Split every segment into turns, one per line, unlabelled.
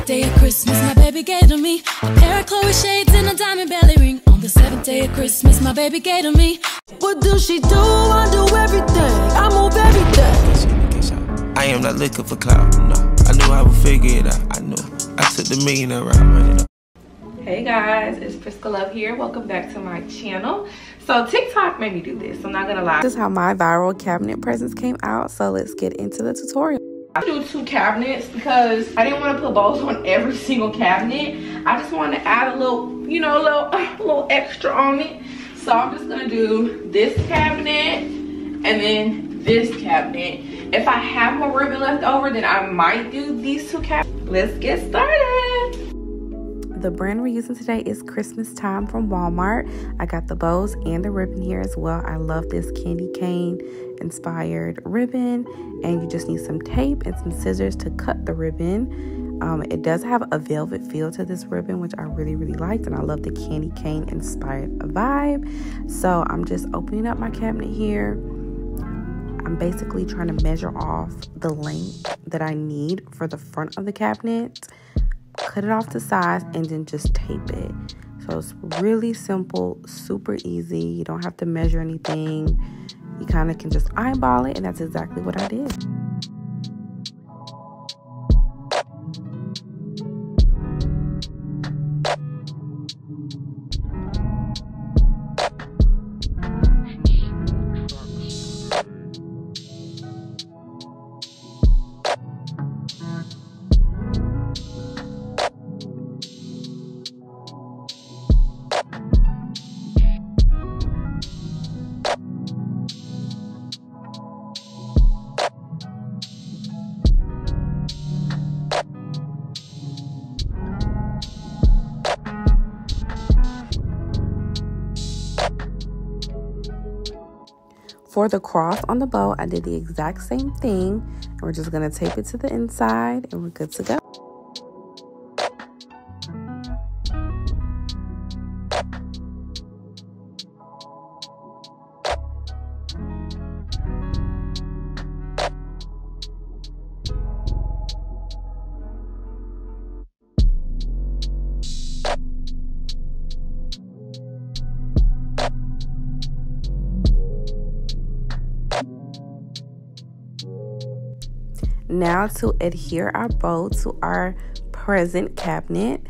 day of Christmas, my baby gave to me a pair of Chloe shades and a diamond belly ring. On the 7th day of Christmas, my baby gave to me. What do she do? I do everything. I move everything.
I am not looking for clout, no. I knew I would figure it out. I knew. I took the millionaire route, running up.
Hey guys, it's Priska Love here. Welcome back to my channel. So TikTok made me do this, I'm not gonna lie.
This is how my viral cabinet presents came out, so let's get into the tutorial.
I do 2 cabinets because I didn't want to put bows on every single cabinet. I just wanted to add a little, you know, a little extra on it. So I'm just gonna do this cabinet and then this cabinet. If I have more ribbon left over, then I might do these 2 cabinets. Let's get started.
The brand we're using today is Christmas Time from Walmart. I got the bows and the ribbon here as well. I love this candy cane inspired ribbon, and you just need some tape and some scissors to cut the ribbon. It does have a velvet feel to this ribbon, which I really liked, and I love the candy cane inspired vibe. So I'm just opening up my cabinet here. I'm basically trying to measure off the length that I need for the front of the cabinet, cut it off to size, and then just tape it. So it's really simple, super easy. You don't have to measure anything. You kind of can just eyeball it, and that's exactly what I did. For the cross on the bow, I did the exact same thing. And we're just going to tape it to the inside, and we're good to go. Now to adhere our bow to our present cabinet,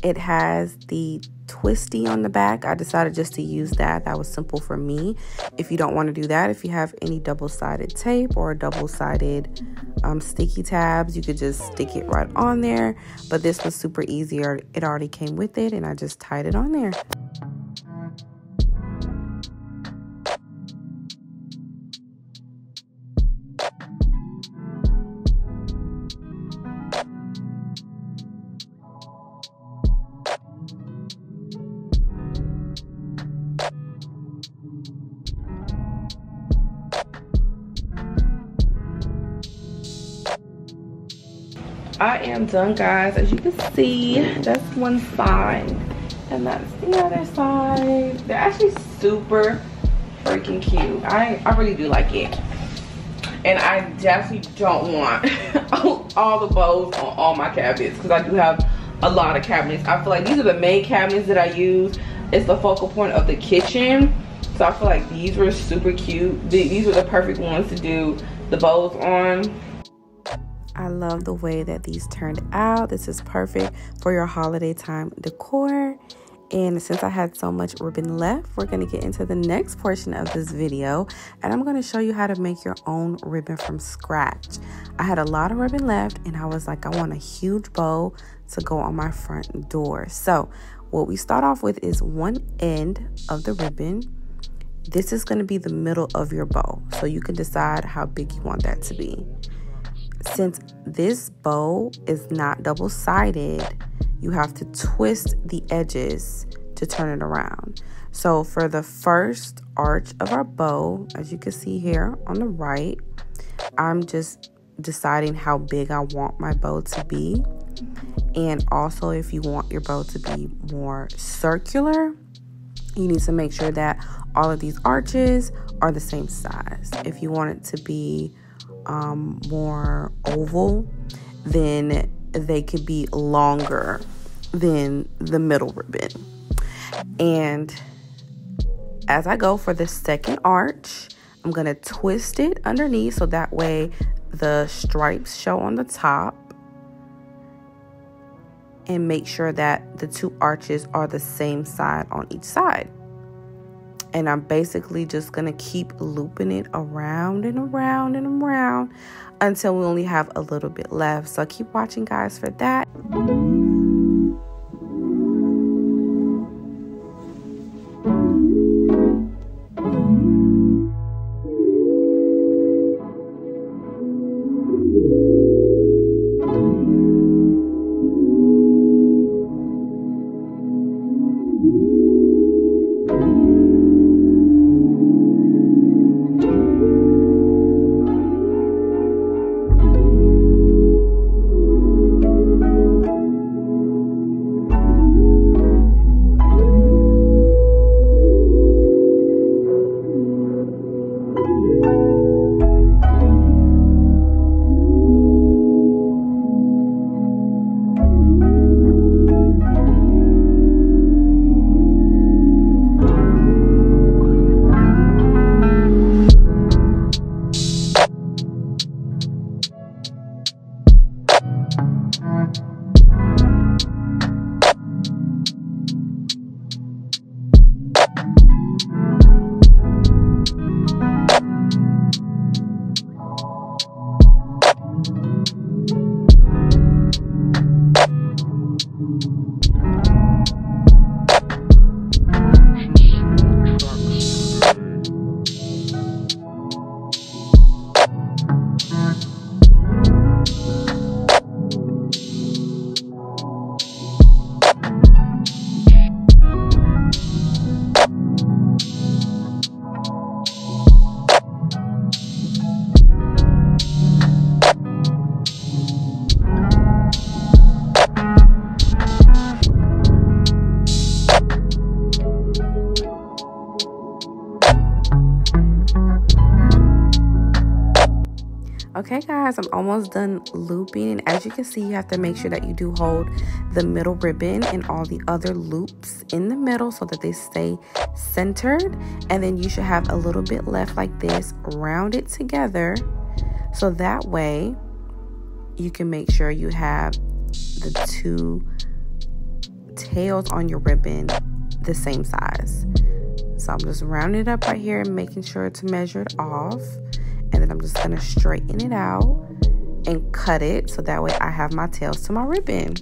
it has the twisty on the back. I decided just to use that. That was simple for me. If you don't want to do that, if you have any double-sided tape or double-sided sticky tabs, you could just stick it right on there. But this was super easy. It already came with it, and I just tied it on there.
I am done, guys. As you can see, that's one side and that's the other side. They're actually super freaking cute. I really do like it, and I definitely don't want all the bows on all my cabinets because I do have a lot of cabinets. I feel like these are the main cabinets that I use. It's the focal point of the kitchen, so I feel like these were super cute. These were the perfect ones to do the bows on.
I love the way that these turned out. This is perfect for your holiday time decor. And since I had so much ribbon left, we're going to get into the next portion of this video. And I'm going to show you how to make your own ribbon from scratch. I had a lot of ribbon left, and I was like, I want a huge bow to go on my front door. So what we start off with is one end of the ribbon. This is going to be the middle of your bow, so you can decide how big you want that to be. Since this bow is not double-sided, you have to twist the edges to turn it around. So for the first arch of our bow, as you can see here on the right, I'm just deciding how big I want my bow to be. And also, if you want your bow to be more circular, you need to make sure that all of these arches are the same size. If you want it to be more oval, then they could be longer than the middle ribbon. And as I go for the second arch, I'm going to twist it underneath so that way the stripes show on the top, and make sure that the two arches are the same side on each side. And I'm basically just going to keep looping it around and around and around until we only have a little bit left. So keep watching, guys, for that. Okay, guys, I'm almost done looping, and as you can see, you have to make sure that you do hold the middle ribbon and all the other loops in the middle so that they stay centered. And then you should have a little bit left like this, round it together so that way you can make sure you have the two tails on your ribbon the same size. So I'm just rounding it up right here and making sure to measure it off. And then I'm just going to straighten it out and cut it so that way I have my tails to my ribbon.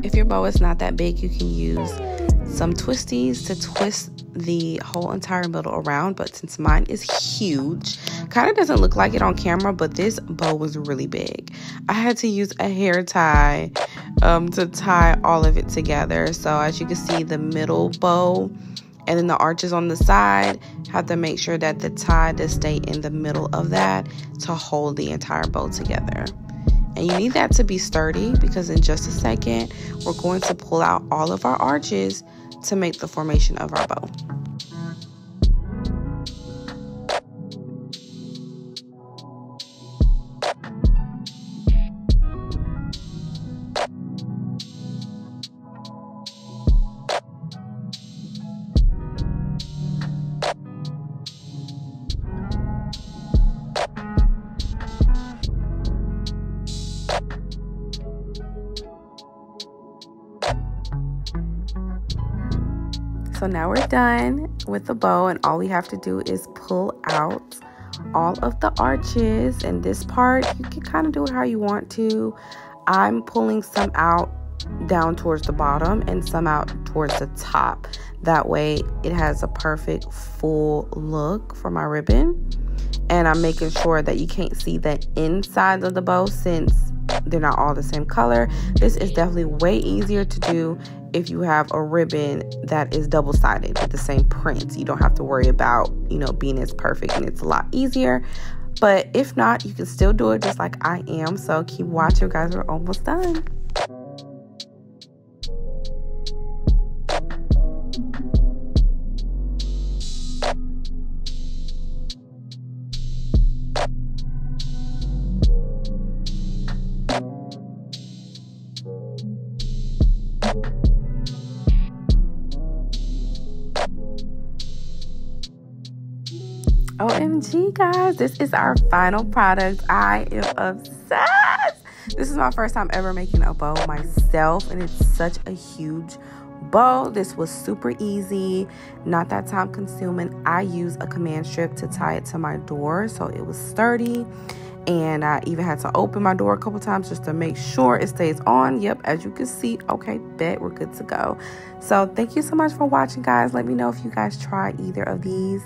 If your bow is not that big, you can use some twisties to twist the whole entire middle around. But since mine is huge, kind of doesn't look like it on camera, but this bow was really big. I had to use a hair tie to tie all of it together. So as you can see, the middle bow and then the arches on the side, have to make sure that the tie does stay in the middle of that to hold the entire bow together. And you need that to be sturdy because in just a second, we're going to pull out all of our arches to make the formation of our bow. So now we're done with the bow, and all we have to do is pull out all of the arches. And this part, you can kind of do it how you want to. I'm pulling some out down towards the bottom and some out towards the top. That way it has a perfect full look for my ribbon. And I'm making sure that you can't see the inside of the bow since they're not all the same color. This is definitely way easier to do if you have a ribbon that is double-sided with the same print. You don't have to worry about, you know, being as perfect, and it's a lot easier. But if not, you can still do it just like I am. So keep watching, guys. We're almost done. OMG, guys, this is our final product. I am obsessed. This is my first time ever making a bow myself, and it's such a huge bow. This was super easy, not that time consuming. I use a command strip to tie it to my door, so it was sturdy. And I even had to open my door a couple times just to make sure it stays on. Yep, as you can see. Okay, bet we're good to go. So thank you so much for watching, guys. Let me know if you guys try either of these.